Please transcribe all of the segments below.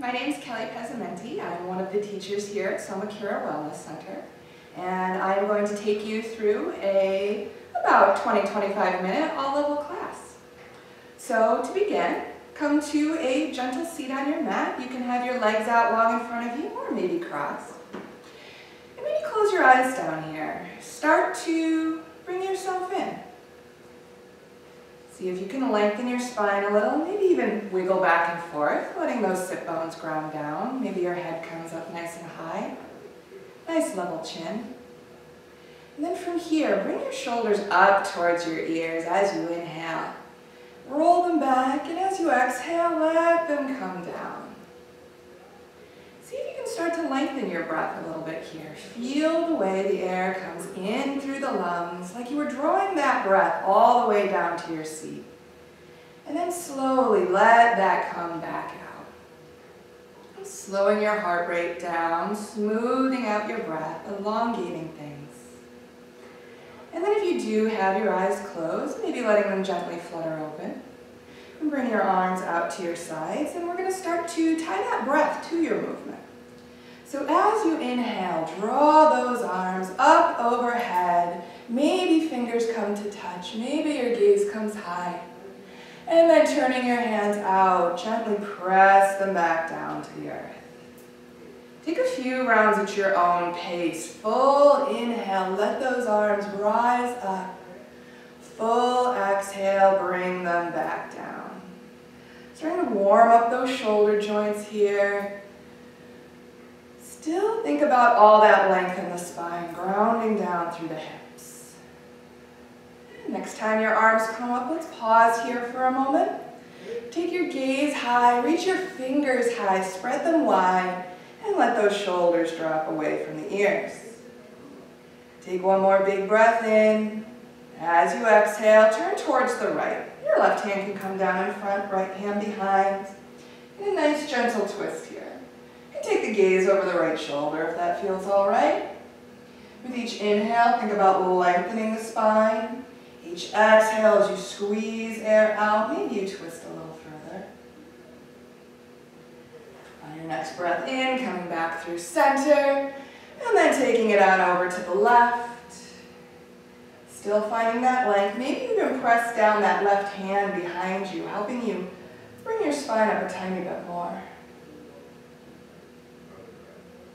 My name is Kelly Pezzamenti. I'm one of the teachers here at Somacura Wellness Center, and I'm going to take you through about 20-25 minute all-level class. So to begin, come to a gentle seat on your mat. You can have your legs out long in front of you or maybe crossed. And maybe close your eyes down here. Start to bring yourself in. See if you can lengthen your spine a little, maybe even wiggle back and forth, letting those sit bones ground down. Maybe your head comes up nice and high. Nice level chin. And then from here, bring your shoulders up towards your ears as you inhale. Roll them back, and as you exhale, let them come down. See if you can start to lengthen your breath a little bit here. Feel the way the air comes in through the lungs, like you were drawing that breath all the way down to your seat. And then slowly let that come back out. Slowing your heart rate down, smoothing out your breath, elongating things. And then if you do have your eyes closed, maybe letting them gently flutter open. And bring your arms out to your sides, and we're going to start to tie that breath to your movement. So as you inhale, draw those arms up overhead. Maybe fingers come to touch, maybe your gaze comes high. And then turning your hands out, gently press them back down to the earth. Take a few rounds at your own pace. Full inhale, let those arms rise up. Full exhale, bring them back down. Starting to warm up those shoulder joints here. Still think about all that length in the spine, grounding down through the hips. Next time your arms come up, let's pause here for a moment. Take your gaze high, reach your fingers high, spread them wide, and let those shoulders drop away from the ears. Take one more big breath in. As you exhale, turn towards the right. Your left hand can come down in front, right hand behind. And a nice gentle twist here. You can take the gaze over the right shoulder if that feels all right. With each inhale, think about lengthening the spine. Each exhale, as you squeeze air out, maybe you twist a little further. On your next breath in, coming back through center, and then taking it on over to the left. Still finding that length. Maybe you can press down that left hand behind you, helping you bring your spine up a tiny bit more.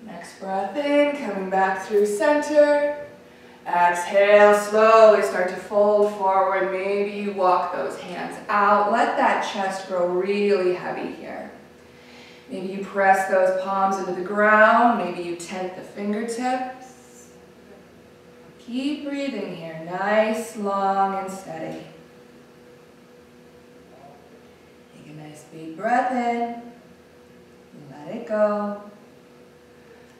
Next breath in, coming back through center. Exhale, slowly start to fold forward. Maybe you walk those hands out. Let that chest grow really heavy here. Maybe you press those palms into the ground. Maybe you tent the fingertips. Keep breathing here, nice, long, and steady. Take a nice big breath in. Let it go.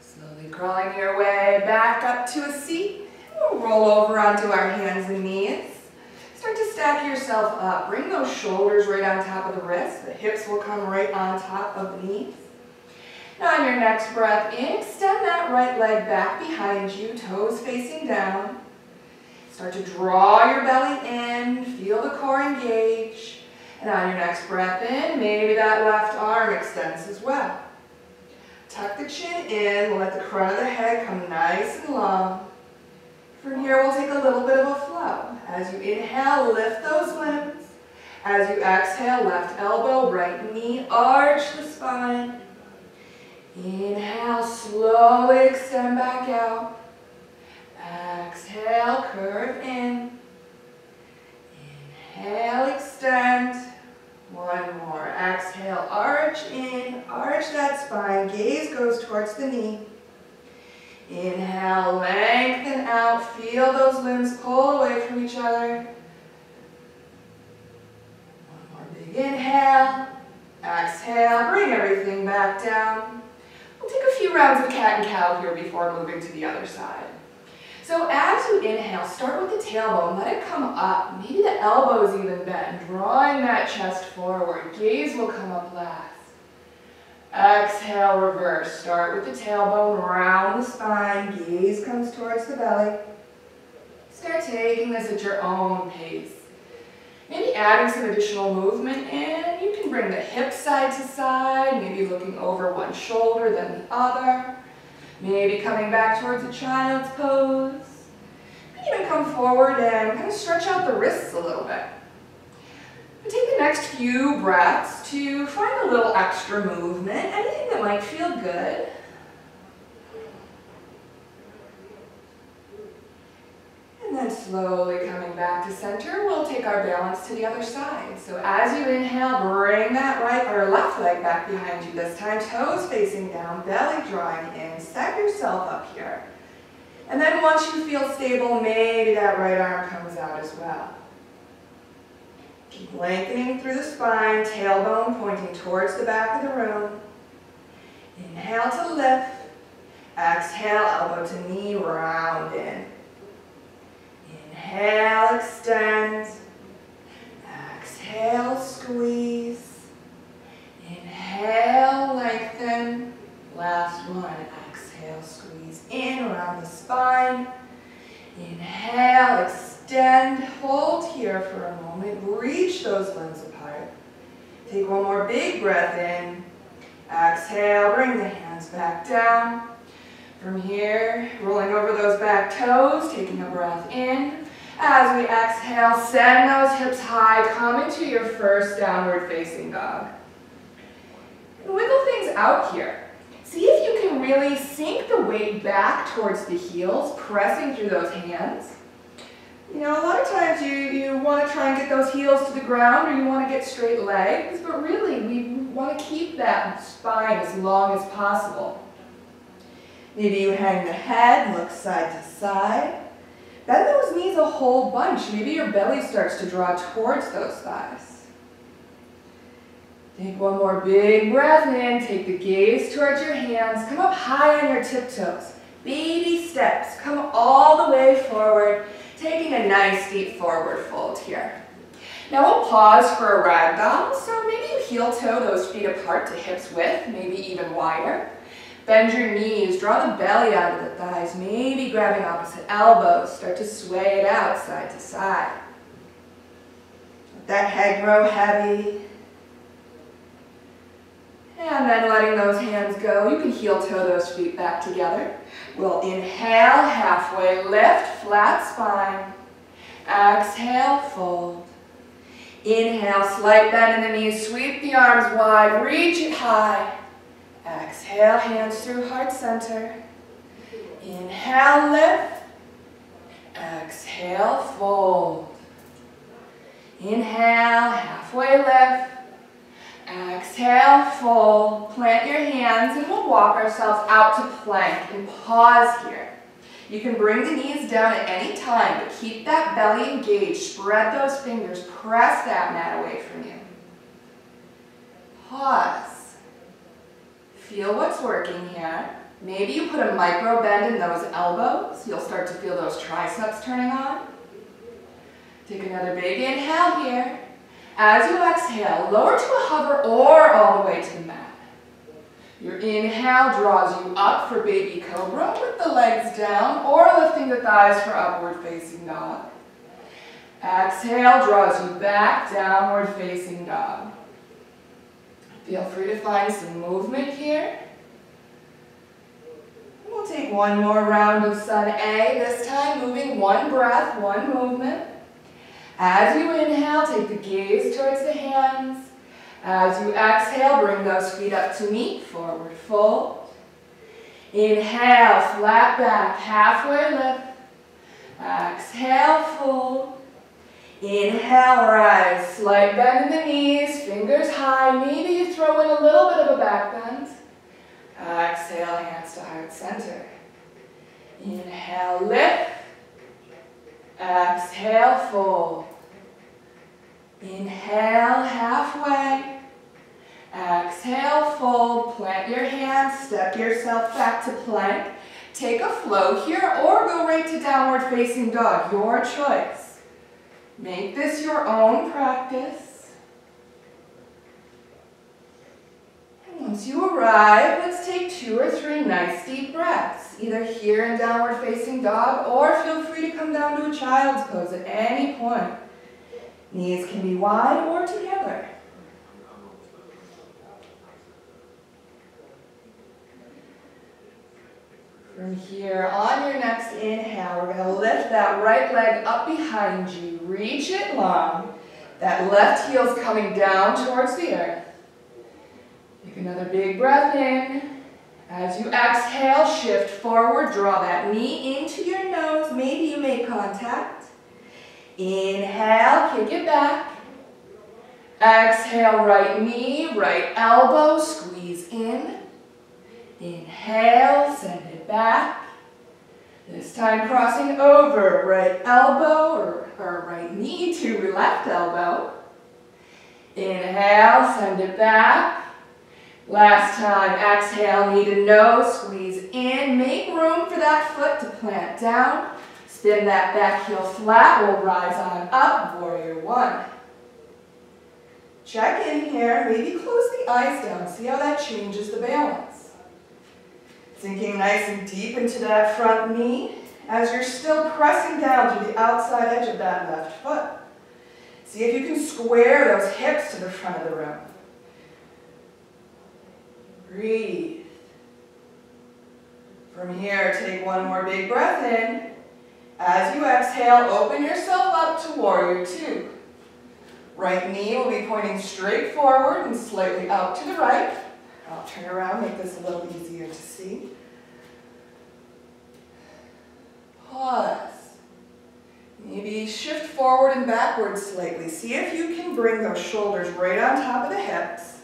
Slowly crawling your way back up to a seat. We'll roll over onto our hands and knees. Start to stack yourself up. Bring those shoulders right on top of the wrists. The hips will come right on top of the knees. Now on your next breath in, extend that right leg back behind you, toes facing down. Start to draw your belly in, feel the core engage. And on your next breath in, maybe that left arm extends as well. Tuck the chin in, let the front of the head come nice and long. From here, we'll take a little bit of a flow. As you inhale, lift those limbs. As you exhale, left elbow, right knee, arch the spine. Inhale, slowly extend back out. Exhale, curve in. Inhale, extend. One more. Exhale, arch in, arch that spine. Gaze goes towards the knee. Inhale, lengthen out. Feel those limbs pull away from each other. One more big inhale. Exhale, bring everything back down. We'll take a few rounds of cat and cow here before moving to the other side. So as you inhale, start with the tailbone, let it come up. Maybe the elbows even bend, drawing that chest forward. Gaze will come up last. Exhale, reverse. Start with the tailbone, round the spine, gaze comes towards the belly. Start taking this at your own pace. Maybe adding some additional movement in. You can bring the hips side to side, maybe looking over one shoulder then the other. Maybe coming back towards a child's pose. Even come forward and kind of stretch out the wrists a little bit. And take the next few breaths to find a little extra movement, anything that might feel good. And then slowly coming back to center, we'll take our balance to the other side. So as you inhale, bring that right or left leg back behind you this time, toes facing down, belly drawing in, set yourself up here. And then once you feel stable, maybe that right arm comes out as well. Keep lengthening through the spine, tailbone pointing towards the back of the room. Inhale to lift. Exhale, elbow to knee, round in. Inhale, extend. Exhale, squeeze. Inhale, lengthen. Last one. Exhale, squeeze in around the spine. Inhale, extend. Hold here for a moment. Reach those limbs apart. Take one more big breath in. Exhale, bring the hands back down. From here, rolling over those back toes, taking a breath in. As we exhale, send those hips high, come into your first downward facing dog. And wiggle things out here. See if you can really sink the weight back towards the heels, pressing through those hands. You know, a lot of times you want to try and get those heels to the ground or you want to get straight legs, but really we want to keep that spine as long as possible. Maybe you hang the head, look side to side. Bend those knees a whole bunch. Maybe your belly starts to draw towards those thighs. Take one more big breath in. Take the gaze towards your hands. Come up high on your tiptoes. Baby steps. Come all the way forward. Taking a nice deep forward fold here. Now we'll pause for a ragdoll. So maybe you heel toe those feet apart to hips width, maybe even wider. Bend your knees, draw the belly out of the thighs, maybe grabbing opposite elbows. Start to sway it out side to side. Let that head grow heavy. And then letting those hands go, you can heel toe those feet back together. We'll inhale, halfway lift, flat spine. Exhale, fold. Inhale, slight bend in the knees, sweep the arms wide, reach it high. Exhale, hands through heart center. Inhale, lift. Exhale, fold. Inhale, halfway lift. Exhale, fold. Plant your hands and we'll walk ourselves out to plank and pause here. You can bring the knees down at any time, but keep that belly engaged. Spread those fingers. Press that mat away from you. Pause. Feel what's working here. Maybe you put a micro bend in those elbows. You'll start to feel those triceps turning on. Take another big inhale here. As you exhale, lower to a hover or all the way to the mat. Your inhale draws you up for baby cobra with the legs down or lifting the thighs for upward facing dog. Exhale draws you back, downward facing dog. Feel free to find some movement here. We'll take one more round of Sun A, this time moving one breath, one movement. As you inhale, take the gaze towards the hands. As you exhale, bring those feet up to meet, forward fold. Inhale, flat back, halfway lift. Exhale, fold. Inhale, rise, slight bend in the knees, fingers high. Maybe you throw in a little bit of a back bend. Exhale, hands to heart center. Inhale, lift. Exhale, fold. Inhale, halfway. Exhale, fold. Plant your hands, step yourself back to plank. Take a flow here or go right to downward facing dog, your choice. Make this your own practice. And once you arrive, let's take 2 or 3 nice deep breaths, either here in downward facing dog or feel free to come down to a child's pose at any point. Knees can be wide or together. From here, on your next inhale, we're going to lift that right leg up behind you. Reach it long. That left heel's coming down towards the earth. Take another big breath in. As you exhale, shift forward. Draw that knee into your nose. Maybe you make contact. Inhale, kick it back. Exhale, right knee, right elbow, squeeze in. Inhale, send it back. This time crossing over, right elbow or right knee to left elbow. Inhale, send it back. Last time, exhale, knee to nose, squeeze in. Make room for that foot to plant down. Spin that back heel flat, we'll rise on up, warrior one. Check in here, maybe close the eyes down, see how that changes the balance. Sinking nice and deep into that front knee as you're still pressing down through the outside edge of that left foot. See if you can square those hips to the front of the room. Breathe. From here, take one more big breath in. As you exhale, open yourself up to warrior two. Right knee will be pointing straight forward and slightly out to the right. I'll turn around, make this a little easier to see. Pause. Maybe shift forward and backward slightly. See if you can bring those shoulders right on top of the hips.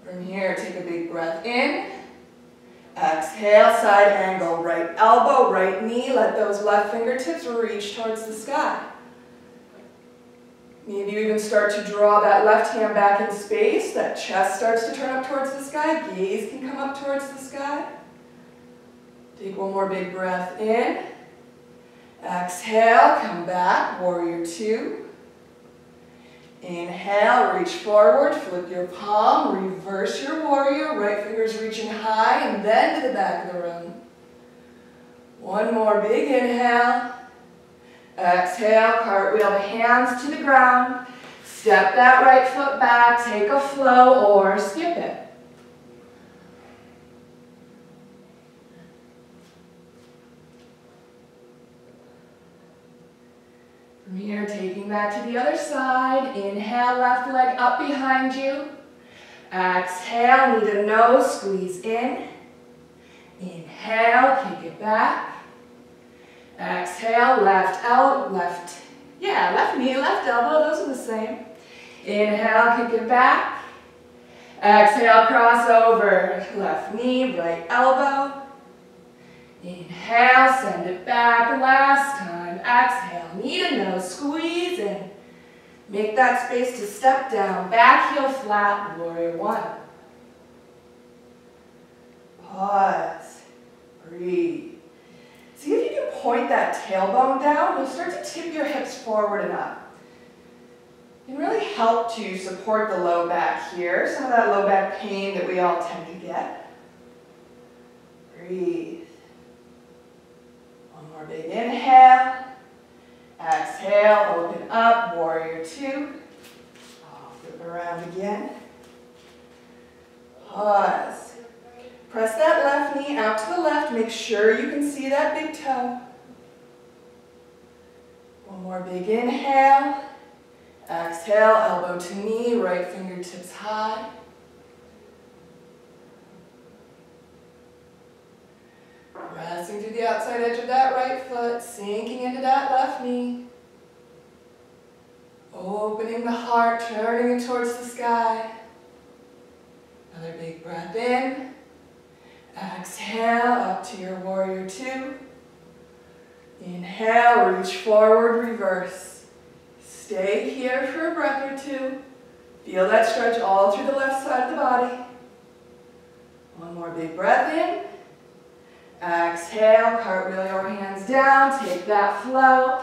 From here, take a big breath in. Exhale, side angle, right elbow, right knee. Let those left fingertips reach towards the sky. Maybe you even start to draw that left hand back in space. That chest starts to turn up towards the sky. Gaze can come up towards the sky. Take one more big breath in. Exhale, come back, warrior two. Inhale, reach forward, flip your palm, reverse your warrior, right fingers reaching high and then to the back of the room. One more big inhale. Exhale, cartwheel the hands to the ground. Step that right foot back, take a flow or skip it. From here, taking that to the other side. Inhale, left leg up behind you. Exhale, knee to nose, squeeze in. Inhale, kick it back. Exhale, left knee, left elbow, those are the same. Inhale, kick it back. Exhale, cross over, left knee, right elbow. Inhale, send it back, last time. Exhale, knee to nose, squeeze in. Make that space to step down, back heel flat, warrior one. Pause, breathe. See if you can point that tailbone down. You'll start to tip your hips forward and up. It can really help to support the low back here, some of that low back pain that we all tend to get. Breathe. One more big inhale. Exhale, open up, warrior two. Flip around again. Pause. Press that left knee out to the left. Make sure you can see that big toe. One more big inhale. Exhale, elbow to knee, right fingertips high. Pressing to the outside edge of that right foot, sinking into that left knee. Opening the heart, turning it towards the sky. Another big breath in. Exhale, up to your warrior two. Inhale, reach forward, reverse. Stay here for a breath or two. Feel that stretch all through the left side of the body. One more big breath in. Exhale, cartwheel your hands down, take that flow.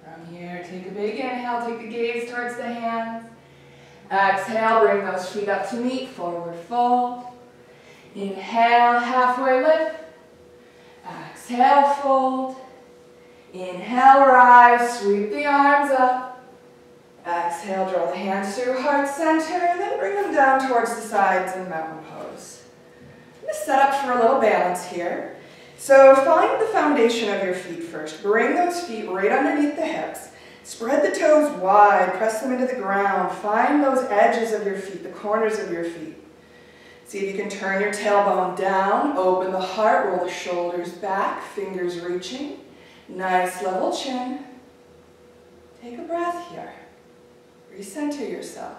From here, take a big inhale, take the gaze towards the hands. Exhale, bring those feet up to meet, forward fold. Inhale, halfway lift. Exhale. Exhale, fold. Inhale, rise, sweep the arms up. Exhale, draw the hands through heart center, and then bring them down towards the sides in mountain pose. I'm going to set up for a little balance here. So find the foundation of your feet first. Bring those feet right underneath the hips. Spread the toes wide, press them into the ground. Find those edges of your feet, the corners of your feet. See if you can turn your tailbone down, open the heart, roll the shoulders back, fingers reaching. Nice level chin. Take a breath here. Recenter yourself.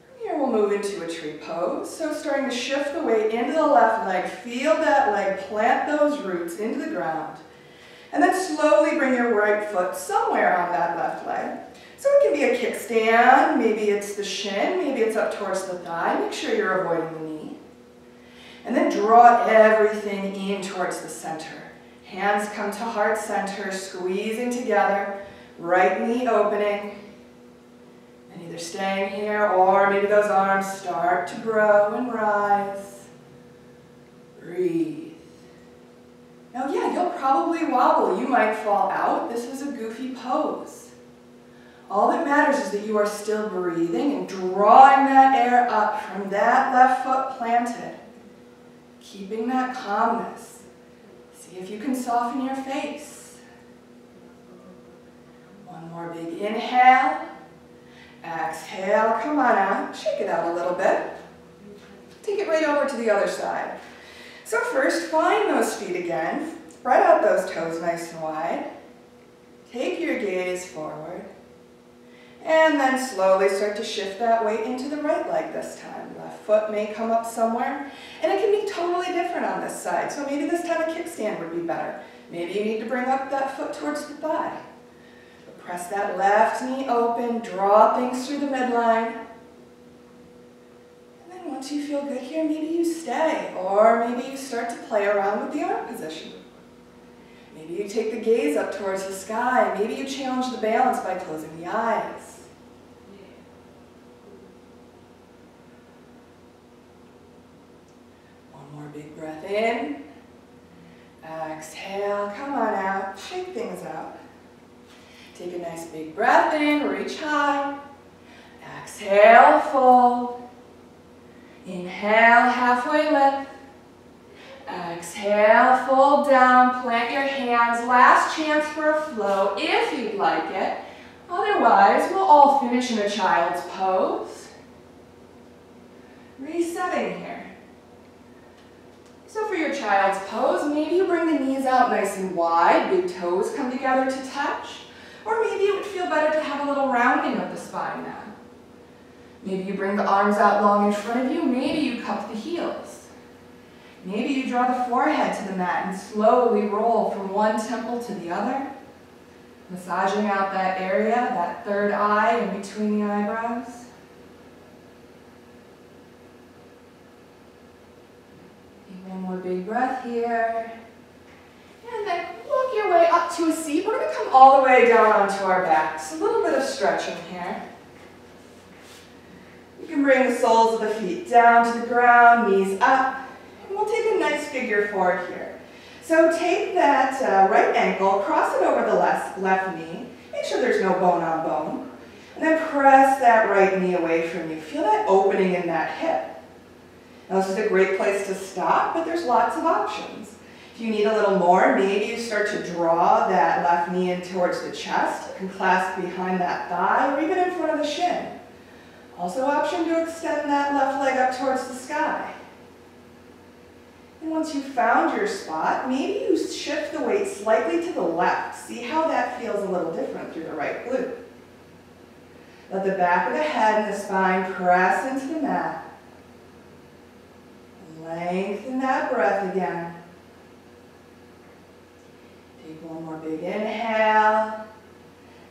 From here we'll move into a tree pose. So starting to shift the weight into the left leg. Feel that leg, plant those roots into the ground. And then slowly bring your right foot somewhere on that left leg. So it can be a kickstand, maybe it's the shin, maybe it's up towards the thigh. Make sure you're avoiding the knee. And then draw everything in towards the center. Hands come to heart center, squeezing together, right knee opening. And either staying here or maybe those arms start to grow and rise. Breathe. Now yeah, you'll probably wobble. You might fall out. This is a goofy pose. All that matters is that you are still breathing and drawing that air up from that left foot planted. Keeping that calmness. See if you can soften your face. One more big inhale. Exhale, come on out. Shake it out a little bit. Take it right over to the other side. So first, find those feet again. Spread out those toes nice and wide. Take your gaze forward. And then slowly start to shift that weight into the right leg this time. Left foot may come up somewhere. And it can be totally different on this side. So maybe this time a kickstand would be better. Maybe you need to bring up that foot towards the thigh. But press that left knee open. Draw things through the midline. And then once you feel good here, maybe you stay. Or maybe you start to play around with the arm position. Maybe you take the gaze up towards the sky. Maybe you challenge the balance by closing the eyes. One more big breath in. Exhale, come on out. Shake things out. Take a nice big breath in, reach high. Exhale, fold. Inhale, halfway lift. Exhale, fold down, plant your hands. Last chance for a flow if you'd like it. Otherwise, we'll all finish in a child's pose. Resetting here. So for your child's pose, maybe you bring the knees out nice and wide, big toes come together to touch. Or maybe it would feel better to have a little rounding of the spine now. Maybe you bring the arms out long in front of you, maybe you cup the heels. Maybe you draw the forehead to the mat and slowly roll from one temple to the other, massaging out that area, that third eye in between the eyebrows. Take one more big breath here. And then walk your way up to a seat. We're going to come all the way down onto our backs. A little bit of stretching here. You can bring the soles of the feet down to the ground, knees up. We'll take a nice figure four here. So take that right ankle, cross it over the left knee. Make sure there's no bone on bone. And then press that right knee away from you. Feel that opening in that hip. Now this is a great place to stop, but there's lots of options. If you need a little more, maybe you start to draw that left knee in towards the chest. It can clasp behind that thigh or even in front of the shin. Also option to extend that left leg up towards the sky. And once you've found your spot, maybe you shift the weight slightly to the left. See how that feels a little different through the right glute. Let the back of the head and the spine press into the mat. Lengthen that breath again. Take one more big inhale.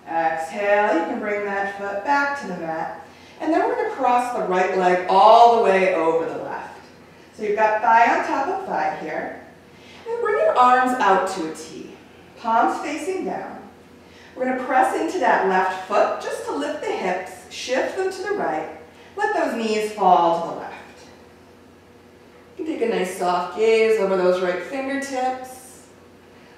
Exhale. You can bring that foot back to the mat. And then we're going to cross the right leg all the way over the left. So you've got thigh on top of thigh here. And bring your arms out to a T. Palms facing down. We're going to press into that left foot just to lift the hips, shift them to the right. Let those knees fall to the left. You can take a nice soft gaze over those right fingertips,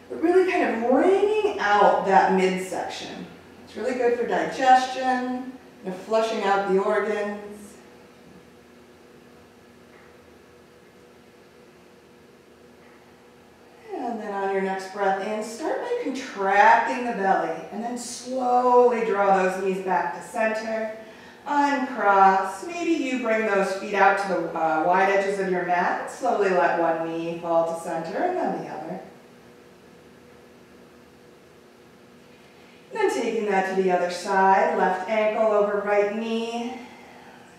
but really kind of wringing out that midsection. It's really good for digestion, and flushing out the organs. And then on your next breath in, start by contracting the belly, and then slowly draw those knees back to center. Uncross. Maybe you bring those feet out to the wide edges of your mat. Slowly let one knee fall to center and then the other. And then taking that to the other side, left ankle over right knee.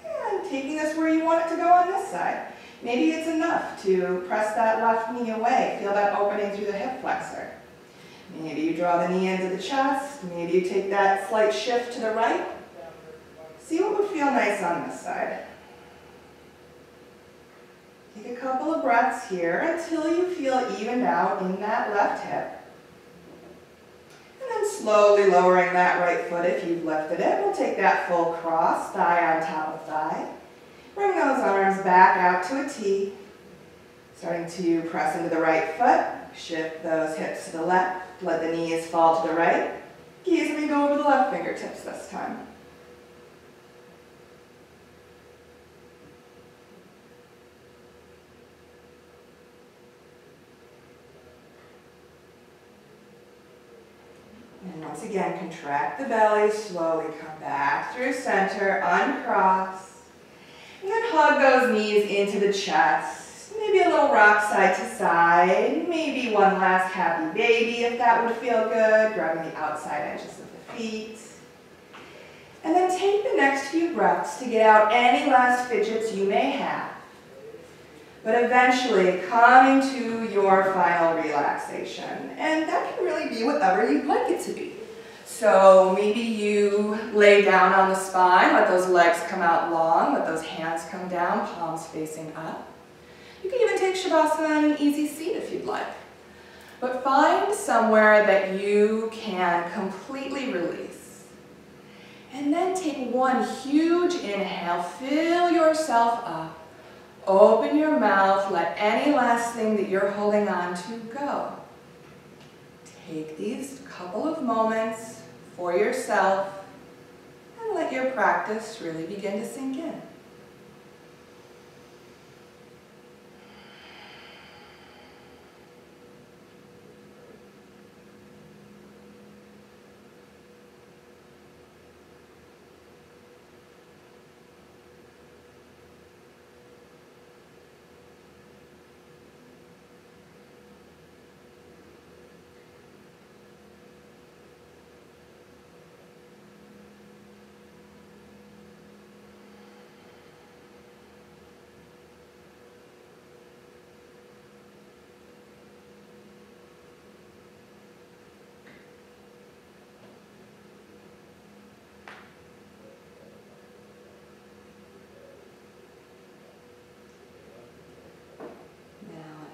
And taking this where you want it to go on this side. Maybe it's enough to press that left knee away. Feel that opening through the hip flexor. Maybe you draw the knee into the chest. Maybe you take that slight shift to the right. See what would feel nice on this side. Take a couple of breaths here until you feel evened out in that left hip. And then slowly lowering that right foot if you've lifted it. We'll take that full cross, thigh on top of thigh. Bring those arms back out to a T. Starting to press into the right foot. Shift those hips to the left. Let the knees fall to the right. Gaze me go over the left fingertips this time. And once again, contract the belly, slowly come back through center, uncross. And then hug those knees into the chest. Maybe a little rock side to side. Maybe one last happy baby if that would feel good. Grabbing the outside edges of the feet. And then take the next few breaths to get out any last fidgets you may have. But eventually coming to your final relaxation. And that can really be whatever you'd like it to be. So maybe you lay down on the spine, let those legs come out long, let those hands come down, palms facing up. You can even take Shavasana in an easy seat if you'd like. But find somewhere that you can completely release. And then take one huge inhale, fill yourself up. Open your mouth, let any last thing that you're holding on to go. Take these couple of moments for yourself and let your practice really begin to sink in.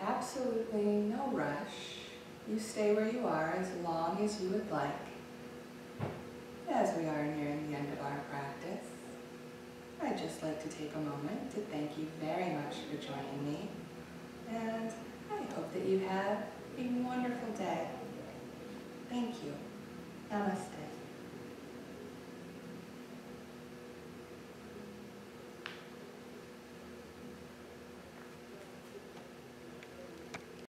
Absolutely no rush. You stay where you are as long as you would like. As we are nearing the end of our practice, I'd just like to take a moment to thank you very much for joining me. And I hope that you have a wonderful day. Thank you. Namaste.